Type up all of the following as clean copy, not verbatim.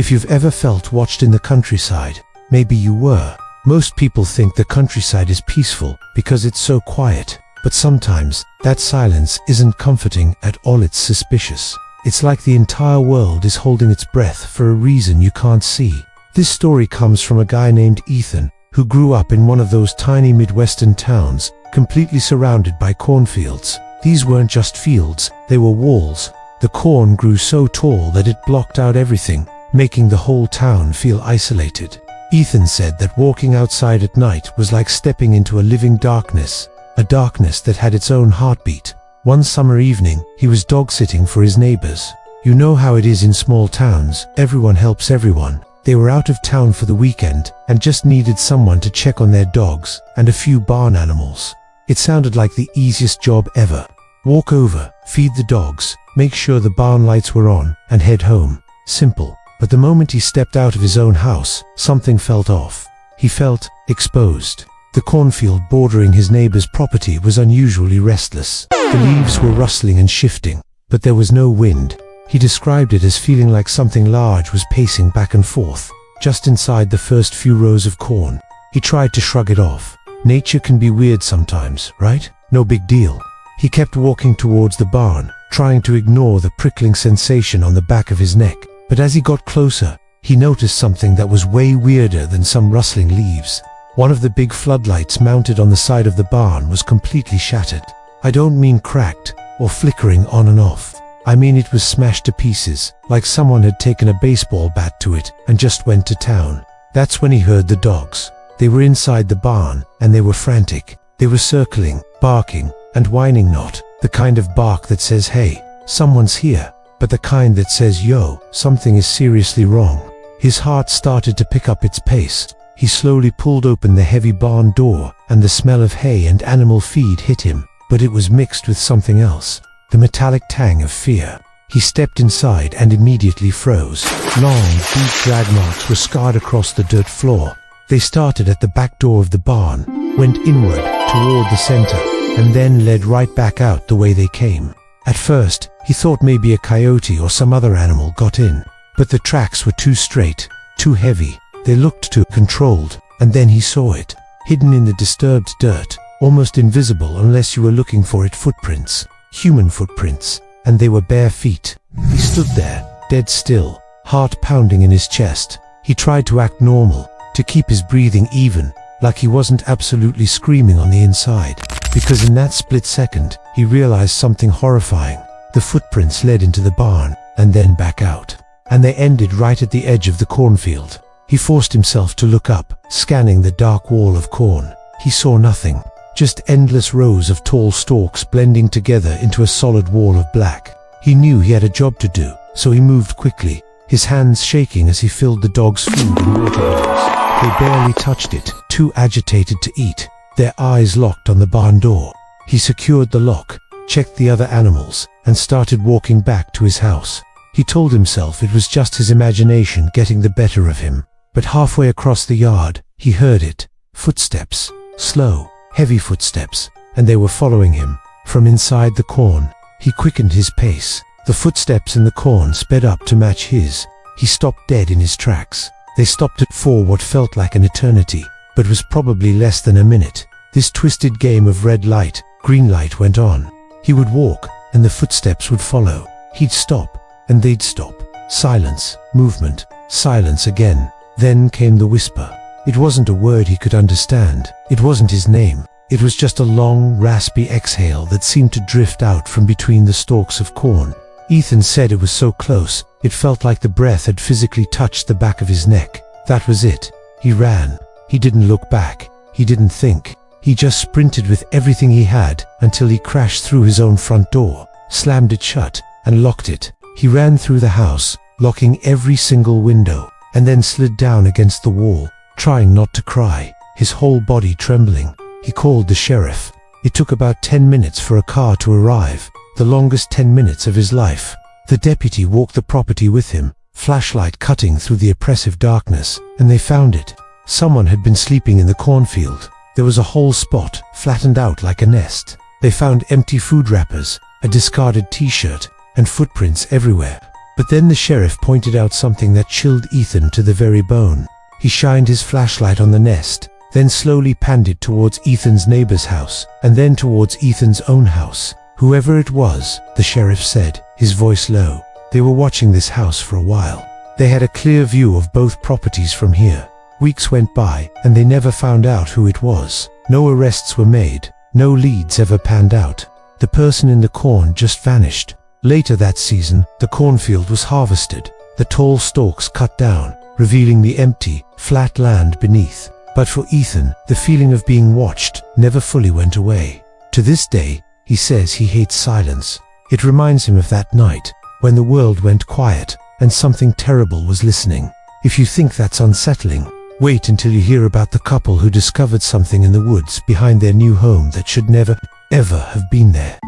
If you've ever felt watched in the countryside, maybe you were. Most people think the countryside is peaceful because it's so quiet, but sometimes that silence isn't comforting at all, it's suspicious. It's like the entire world is holding its breath for a reason you can't see. This story comes from a guy named Ethan, who grew up in one of those tiny Midwestern towns, completely surrounded by cornfields. These weren't just fields, they were walls. The corn grew so tall that it blocked out everything, making the whole town feel isolated. Ethan said that walking outside at night was like stepping into a living darkness, a darkness that had its own heartbeat. One summer evening, he was dog-sitting for his neighbors. You know how it is in small towns, everyone helps everyone. They were out of town for the weekend and just needed someone to check on their dogs and a few barn animals. It sounded like the easiest job ever. Walk over, feed the dogs, make sure the barn lights were on, and head home. Simple. But the moment he stepped out of his own house, something felt off. He felt exposed. The cornfield bordering his neighbor's property was unusually restless. The leaves were rustling and shifting, but there was no wind. He described it as feeling like something large was pacing back and forth, just inside the first few rows of corn. He tried to shrug it off. Nature can be weird sometimes, right? No big deal. He kept walking towards the barn, trying to ignore the prickling sensation on the back of his neck. But as he got closer, he noticed something that was way weirder than some rustling leaves. One of the big floodlights mounted on the side of the barn was completely shattered. I don't mean cracked or flickering on and off. I mean it was smashed to pieces, like someone had taken a baseball bat to it and just went to town. That's when he heard the dogs. They were inside the barn, and they were frantic. They were circling, barking, and whining, not the kind of bark that says, hey, someone's here, but the kind that says, yo, something is seriously wrong. His heart started to pick up its pace. He slowly pulled open the heavy barn door, and the smell of hay and animal feed hit him, but it was mixed with something else. The metallic tang of fear. He stepped inside and immediately froze. Long, deep drag marks were scarred across the dirt floor. They started at the back door of the barn, went inward toward the center, and then led right back out the way they came. At first, he thought maybe a coyote or some other animal got in, but the tracks were too straight, too heavy. They looked too controlled, and then he saw it, hidden in the disturbed dirt, almost invisible unless you were looking for it. Footprints. Human footprints, and they were bare feet. He stood there, dead still, heart pounding in his chest. He tried to act normal, to keep his breathing even, like he wasn't absolutely screaming on the inside, because in that split second, he realized something horrifying. The footprints led into the barn, and then back out, and they ended right at the edge of the cornfield. He forced himself to look up, scanning the dark wall of corn. He saw nothing. Just endless rows of tall stalks blending together into a solid wall of black. He knew he had a job to do, so he moved quickly, his hands shaking as he filled the dogs' food and water bowls. They barely touched it, too agitated to eat, their eyes locked on the barn door. He secured the lock, checked the other animals, and started walking back to his house. He told himself it was just his imagination getting the better of him. But halfway across the yard, he heard it. Footsteps. Slow, heavy footsteps, and they were following him. From inside the corn, he quickened his pace. The footsteps in the corn sped up to match his. He stopped dead in his tracks. They stopped for what felt like an eternity, but was probably less than a minute. This twisted game of red light, green light went on. He would walk, and the footsteps would follow. He'd stop, and they'd stop. Silence, movement, silence again. Then came the whisper. It wasn't a word he could understand. It wasn't his name. It was just a long, raspy exhale that seemed to drift out from between the stalks of corn. Ethan said it was so close, it felt like the breath had physically touched the back of his neck. That was it. He ran. He didn't look back. He didn't think. He just sprinted with everything he had until he crashed through his own front door, slammed it shut, and locked it. He ran through the house, locking every single window, and then slid down against the wall, trying not to cry, his whole body trembling. He called the sheriff. It took about 10 minutes for a car to arrive, the longest 10 minutes of his life. The deputy walked the property with him, flashlight cutting through the oppressive darkness, and they found it. Someone had been sleeping in the cornfield. There was a whole spot, flattened out like a nest. They found empty food wrappers, a discarded t-shirt, and footprints everywhere. But then the sheriff pointed out something that chilled Ethan to the very bone. He shined his flashlight on the nest, then slowly panned it towards Ethan's neighbor's house, and then towards Ethan's own house. Whoever it was, the sheriff said, his voice low, they were watching this house for a while. They had a clear view of both properties from here. Weeks went by, and they never found out who it was. No arrests were made. No leads ever panned out. The person in the corn just vanished. Later that season, the cornfield was harvested, the tall stalks cut down, revealing the empty, flat land beneath. But for Ethan, the feeling of being watched never fully went away. To this day, he says he hates silence. It reminds him of that night, when the world went quiet, and something terrible was listening. If you think that's unsettling, wait until you hear about the couple who discovered something in the woods behind their new home that should never, ever have been there.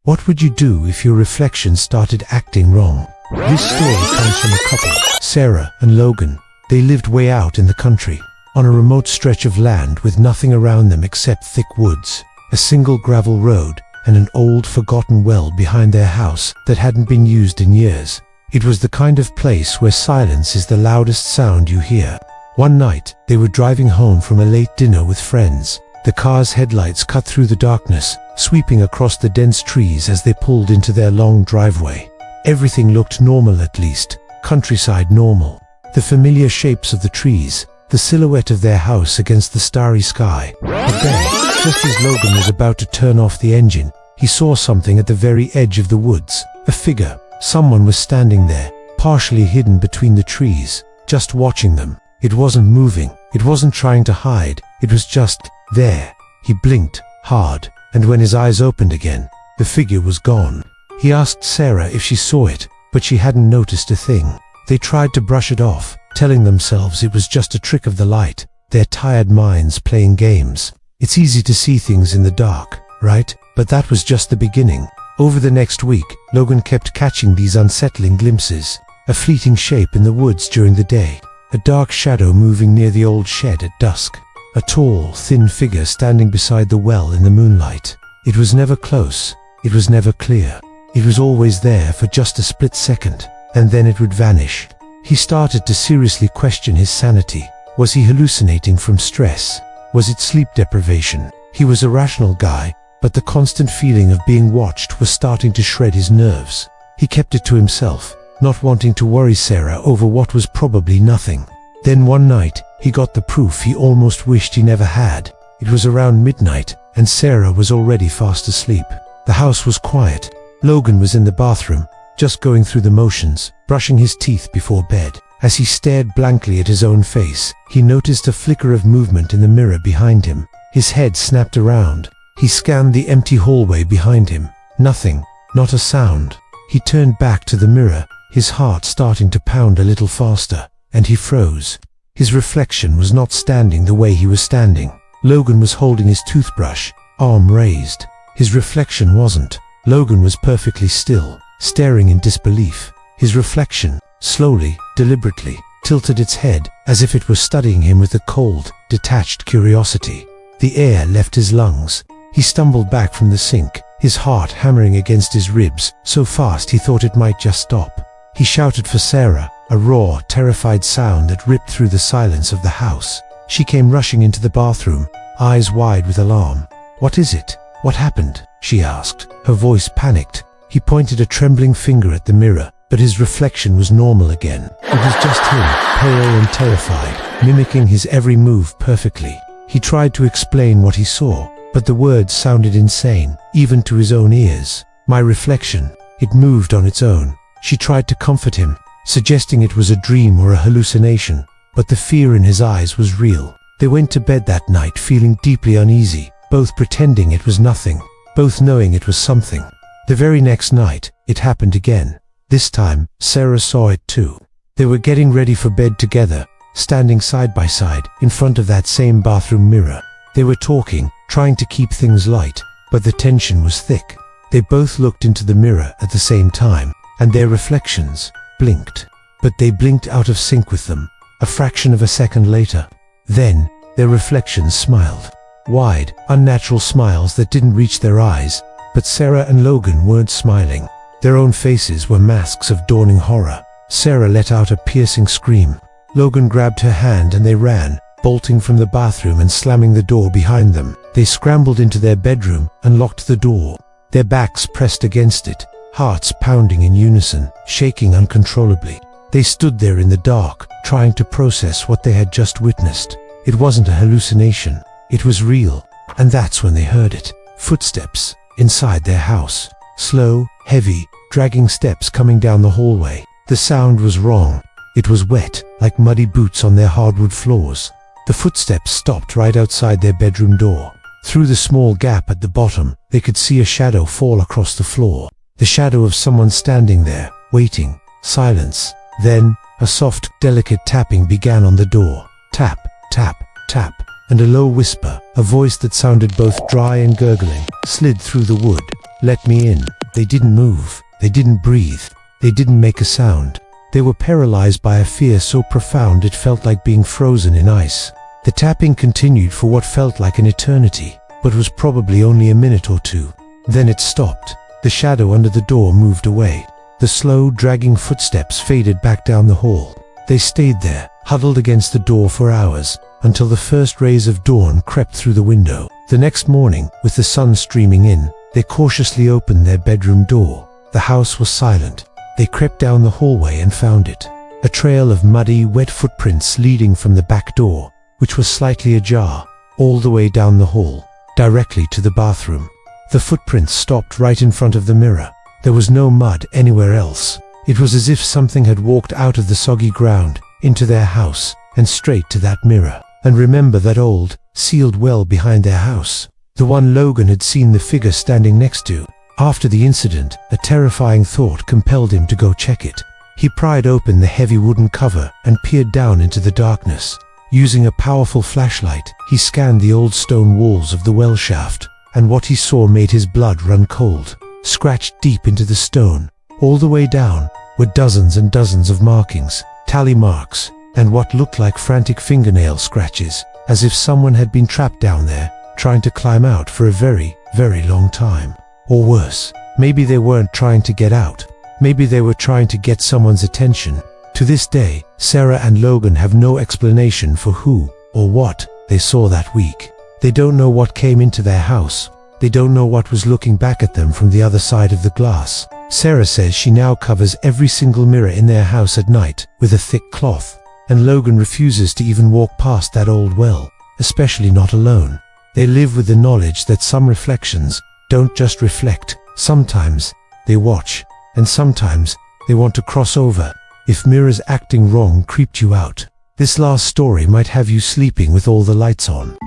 What would you do if your reflection started acting wrong? This story comes from a couple, Sarah and Logan. They lived way out in the country, on a remote stretch of land with nothing around them except thick woods, a single gravel road, and an old forgotten well behind their house that hadn't been used in years. It was the kind of place where silence is the loudest sound you hear. One night, they were driving home from a late dinner with friends. The car's headlights cut through the darkness, sweeping across the dense trees as they pulled into their long driveway. Everything looked normal, at least, countryside normal. The familiar shapes of the trees, the silhouette of their house against the starry sky. But then, just as Logan was about to turn off the engine, he saw something at the very edge of the woods. A figure. Someone was standing there, partially hidden between the trees, just watching them. It wasn't moving. It wasn't trying to hide. It was just there. He blinked hard, and when his eyes opened again, the figure was gone. He asked Sarah if she saw it, but she hadn't noticed a thing. They tried to brush it off, telling themselves it was just a trick of the light, their tired minds playing games. It's easy to see things in the dark, right? But that was just the beginning. Over the next week, Logan kept catching these unsettling glimpses. A fleeting shape in the woods during the day, a dark shadow moving near the old shed at dusk, a tall, thin figure standing beside the well in the moonlight. It was never close. It was never clear. It was always there for just a split second, and then it would vanish. He started to seriously question his sanity. Was he hallucinating from stress? Was it sleep deprivation? He was a rational guy, but the constant feeling of being watched was starting to shred his nerves. He kept it to himself, not wanting to worry Sarah over what was probably nothing. Then one night, he got the proof he almost wished he never had. It was around midnight, and Sarah was already fast asleep. The house was quiet. Logan was in the bathroom, just going through the motions, brushing his teeth before bed. As he stared blankly at his own face, he noticed a flicker of movement in the mirror behind him. His head snapped around. He scanned the empty hallway behind him. Nothing, not a sound. He turned back to the mirror, his heart starting to pound a little faster, and he froze. His reflection was not standing the way he was standing. Logan was holding his toothbrush, arm raised. His reflection wasn't. Logan was perfectly still, staring in disbelief. His reflection, slowly, deliberately, tilted its head, as if it were studying him with a cold, detached curiosity. The air left his lungs. He stumbled back from the sink, his heart hammering against his ribs, so fast he thought it might just stop. He shouted for Sarah, a raw, terrified sound that ripped through the silence of the house. She came rushing into the bathroom, eyes wide with alarm. "What is it? What happened?" she asked, her voice panicked. He pointed a trembling finger at the mirror, but his reflection was normal again. It was just him, pale and terrified, mimicking his every move perfectly. He tried to explain what he saw, but the words sounded insane, even to his own ears. "My reflection. It moved on its own." She tried to comfort him, suggesting it was a dream or a hallucination, but the fear in his eyes was real. They went to bed that night feeling deeply uneasy, both pretending it was nothing, both knowing it was something. The very next night, it happened again. This time, Sarah saw it too. They were getting ready for bed together, standing side by side in front of that same bathroom mirror. They were talking, trying to keep things light, but the tension was thick. They both looked into the mirror at the same time, and their reflections blinked. But they blinked out of sync with them, a fraction of a second later. Then, Their reflections smiled. Wide, unnatural smiles that didn't reach their eyes. But Sarah and Logan weren't smiling. Their own faces were masks of dawning horror. Sarah let out a piercing scream. Logan grabbed her hand and they ran, bolting from the bathroom and slamming the door behind them. They scrambled into their bedroom and locked the door. Their backs pressed against it, hearts pounding in unison, shaking uncontrollably. They stood there in the dark, trying to process what they had just witnessed. It wasn't a hallucination. It was real. And that's when they heard it. Footsteps inside their house. Slow, heavy, dragging steps coming down the hallway. The sound was wrong. It was wet, like muddy boots on their hardwood floors. The footsteps stopped right outside their bedroom door. Through the small gap at the bottom, they could see a shadow fall across the floor. The shadow of someone standing there, waiting. Silence. Then, a soft, delicate tapping began on the door. Tap, tap, tap. And a low whisper, a voice that sounded both dry and gurgling, slid through the wood. Let me in. They didn't move. They didn't breathe. They didn't make a sound. They were paralyzed by a fear so profound it felt like being frozen in ice. The tapping continued for what felt like an eternity, but was probably only a minute or two. Then it stopped. The shadow under the door moved away. The slow, dragging footsteps faded back down the hall. They stayed there, huddled against the door for hours, until the first rays of dawn crept through the window. The next morning, with the sun streaming in, they cautiously opened their bedroom door. The house was silent. They crept down the hallway and found it. A trail of muddy, wet footprints leading from the back door, which was slightly ajar, all the way down the hall, directly to the bathroom. The footprints stopped right in front of the mirror. There was no mud anywhere else. It was as if something had walked out of the soggy ground, into their house, and straight to that mirror. And remember that old, sealed well behind their house. The one Logan had seen the figure standing next to. After the incident, a terrifying thought compelled him to go check it. He pried open the heavy wooden cover and peered down into the darkness. Using a powerful flashlight, he scanned the old stone walls of the well shaft, and what he saw made his blood run cold. Scratched deep into the stone, all the way down, were dozens and dozens of markings, tally marks, and what looked like frantic fingernail scratches, as if someone had been trapped down there, trying to climb out for a very, very long time. Or worse, maybe they weren't trying to get out. Maybe they were trying to get someone's attention. To this day, Sarah and Logan have no explanation for who or what they saw that week. They don't know what came into their house. They don't know what was looking back at them from the other side of the glass. Sarah says she now covers every single mirror in their house at night with a thick cloth. And Logan refuses to even walk past that old well, especially not alone. They live with the knowledge that some reflections don't just reflect. Sometimes they watch, and sometimes they want to cross over. If mirrors acting wrong creeped you out, this last story might have you sleeping with all the lights on.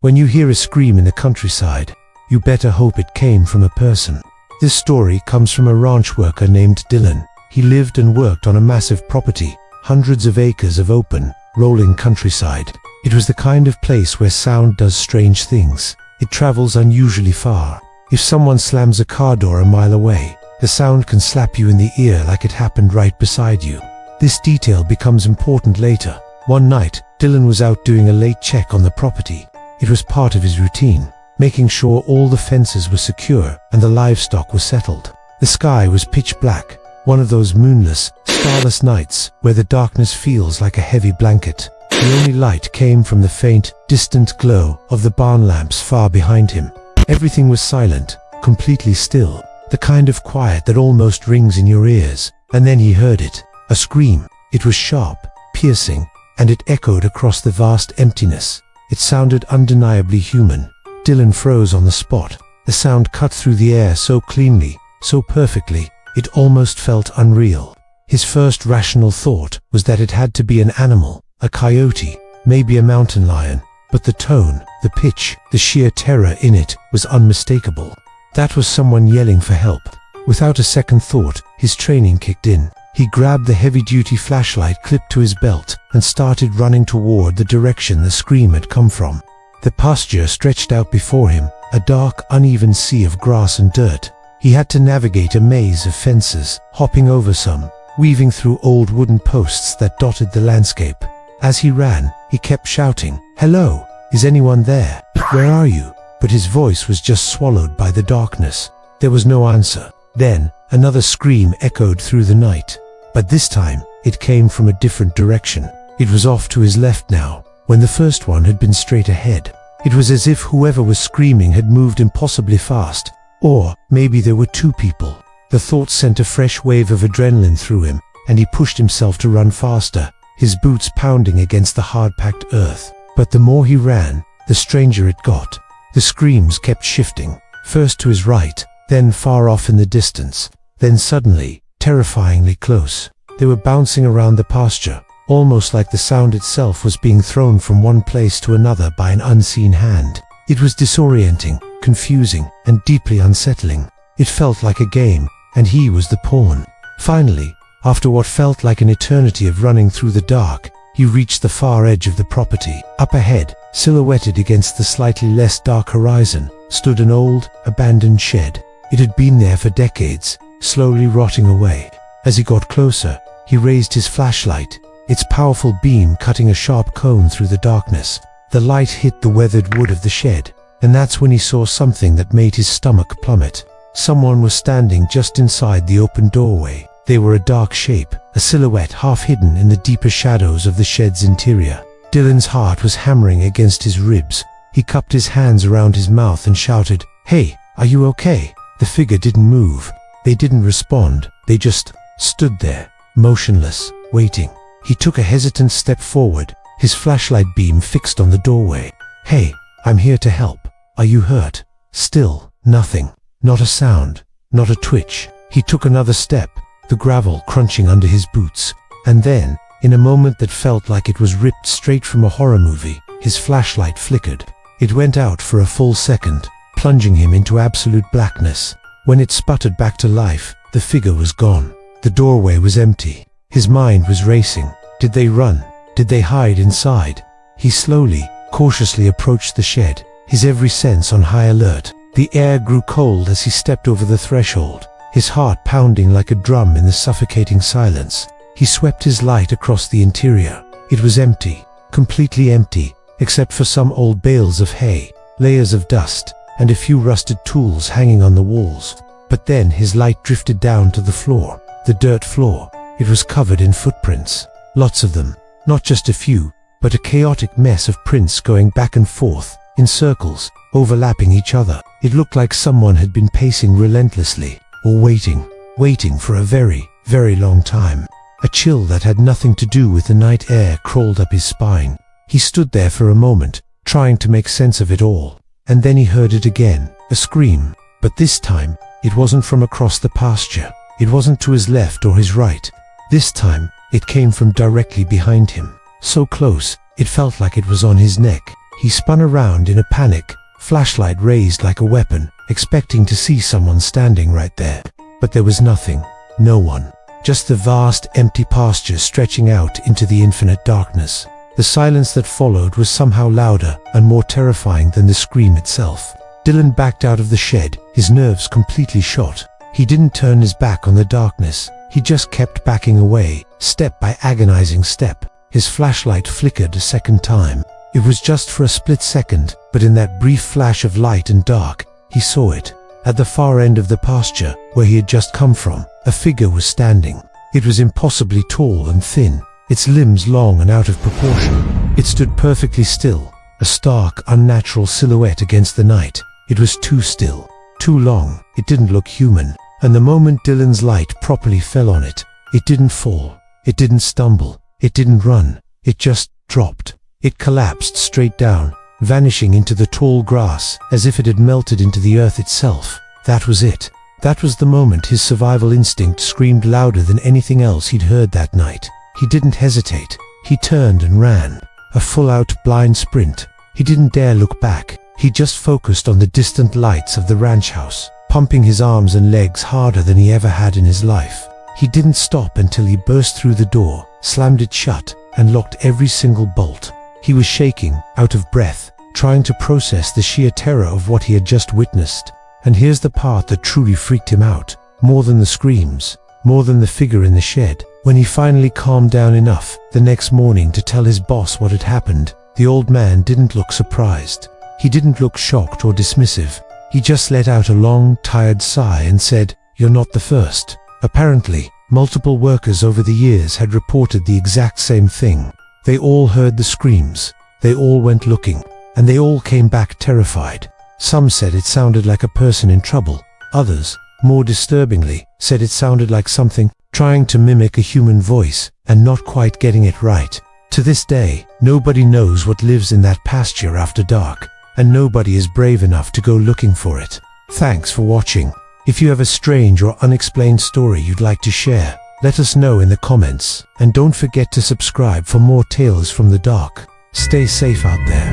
When you hear a scream in the countryside, you better hope it came from a person. This story comes from a ranch worker named Dylan. He lived and worked on a massive property, hundreds of acres of open, rolling countryside. It was the kind of place where sound does strange things. It travels unusually far. If someone slams a car door a mile away, the sound can slap you in the ear like it happened right beside you. This detail becomes important later. One night, Dylan was out doing a late check on the property. It was part of his routine, making sure all the fences were secure and the livestock was settled. The sky was pitch black, one of those moonless, starless nights where the darkness feels like a heavy blanket. The only light came from the faint, distant glow of the barn lamps far behind him. Everything was silent, completely still, the kind of quiet that almost rings in your ears. And then he heard it, a scream. It was sharp, piercing, and it echoed across the vast emptiness. It sounded undeniably human. Dylan froze on the spot. The sound cut through the air so cleanly, so perfectly, it almost felt unreal. His first rational thought was that it had to be an animal, a coyote, maybe a mountain lion. But the tone, the pitch, the sheer terror in it was unmistakable. That was someone yelling for help. Without a second thought, his training kicked in. He grabbed the heavy-duty flashlight clipped to his belt and started running toward the direction the scream had come from. The pasture stretched out before him, a dark, uneven sea of grass and dirt. He had to navigate a maze of fences, hopping over some, weaving through old wooden posts that dotted the landscape. As he ran, he kept shouting, "Hello, is anyone there? Where are you?" But his voice was just swallowed by the darkness. There was no answer. Then, another scream echoed through the night. But this time, it came from a different direction. It was off to his left now, when the first one had been straight ahead. It was as if whoever was screaming had moved impossibly fast. Or maybe there were two people. The thought sent a fresh wave of adrenaline through him, and he pushed himself to run faster, his boots pounding against the hard-packed earth. But the more he ran, the stranger it got. The screams kept shifting, first to his right, then far off in the distance, then suddenly, terrifyingly close. They were bouncing around the pasture, almost like the sound itself was being thrown from one place to another by an unseen hand. It was disorienting, confusing, and deeply unsettling. It felt like a game, and he was the pawn. Finally, after what felt like an eternity of running through the dark, he reached the far edge of the property. Up ahead, silhouetted against the slightly less dark horizon, stood an old, abandoned shed. It had been there for decades, slowly rotting away. As he got closer, he raised his flashlight, its powerful beam cutting a sharp cone through the darkness. The light hit the weathered wood of the shed, and that's when he saw something that made his stomach plummet. Someone was standing just inside the open doorway. They were a dark shape, a silhouette half hidden in the deeper shadows of the shed's interior. Dylan's heart was hammering against his ribs. He cupped his hands around his mouth and shouted, "Hey, are you okay?" The figure didn't move. They didn't respond. They just stood there, motionless, waiting. He took a hesitant step forward, his flashlight beam fixed on the doorway. "Hey, I'm here to help. Are you hurt?" Still, nothing. Not a sound, not a twitch. He took another step, the gravel crunching under his boots. And then, in a moment that felt like it was ripped straight from a horror movie, his flashlight flickered. It went out for a full second, plunging him into absolute blackness. When it sputtered back to life, the figure was gone. The doorway was empty. His mind was racing. Did they run? Did they hide inside? He slowly, cautiously approached the shed, his every sense on high alert. The air grew cold as he stepped over the threshold, his heart pounding like a drum in the suffocating silence. He swept his light across the interior. It was empty, completely empty, except for some old bales of hay, layers of dust, and a few rusted tools hanging on the walls. But then his light drifted down to the floor, the dirt floor. It was covered in footprints, lots of them, not just a few, but a chaotic mess of prints going back and forth, in circles, overlapping each other. It looked like someone had been pacing relentlessly, or waiting for a very, very long time. A chill that had nothing to do with the night air crawled up his spine. He stood there for a moment, trying to make sense of it all. And then he heard it again, a scream. But this time, it wasn't from across the pasture. It wasn't to his left or his right. This time, it came from directly behind him. So close, it felt like it was on his neck. He spun around in a panic, flashlight raised like a weapon, expecting to see someone standing right there. But there was nothing, no one. Just the vast, empty pasture stretching out into the infinite darkness. The silence that followed was somehow louder and more terrifying than the scream itself. Dylan backed out of the shed, his nerves completely shot. He didn't turn his back on the darkness. He just kept backing away, step by agonizing step. His flashlight flickered a second time. It was just for a split second, but in that brief flash of light and dark, he saw it. At the far end of the pasture, where he had just come from, a figure was standing. It was impossibly tall and thin, its limbs long and out of proportion. It stood perfectly still, a stark, unnatural silhouette against the night. It was too still, too long. It didn't look human. And the moment Dylan's light properly fell on it, it didn't fall, it didn't stumble, it didn't run, it just dropped. It collapsed straight down, vanishing into the tall grass as if it had melted into the earth itself. That was it. That was the moment his survival instinct screamed louder than anything else he'd heard that night. He didn't hesitate. He turned and ran. A full-out blind sprint. He didn't dare look back. He just focused on the distant lights of the ranch house, pumping his arms and legs harder than he ever had in his life. He didn't stop until he burst through the door, slammed it shut, and locked every single bolt. He was shaking, out of breath, trying to process the sheer terror of what he had just witnessed. And here's the part that truly freaked him out, more than the screams, more than the figure in the shed. When he finally calmed down enough the next morning to tell his boss what had happened, the old man didn't look surprised. He didn't look shocked or dismissive. He just let out a long, tired sigh and said, "You're not the first." Apparently, multiple workers over the years had reported the exact same thing. They all heard the screams, they all went looking, and they all came back terrified. Some said it sounded like a person in trouble. Others, more disturbingly, said it sounded like something trying to mimic a human voice and not quite getting it right. To this day, nobody knows what lives in that pasture after dark, and nobody is brave enough to go looking for it. Thanks for watching. If you have a strange or unexplained story you'd like to share, let us know in the comments, and don't forget to subscribe for more tales from the dark. Stay safe out there.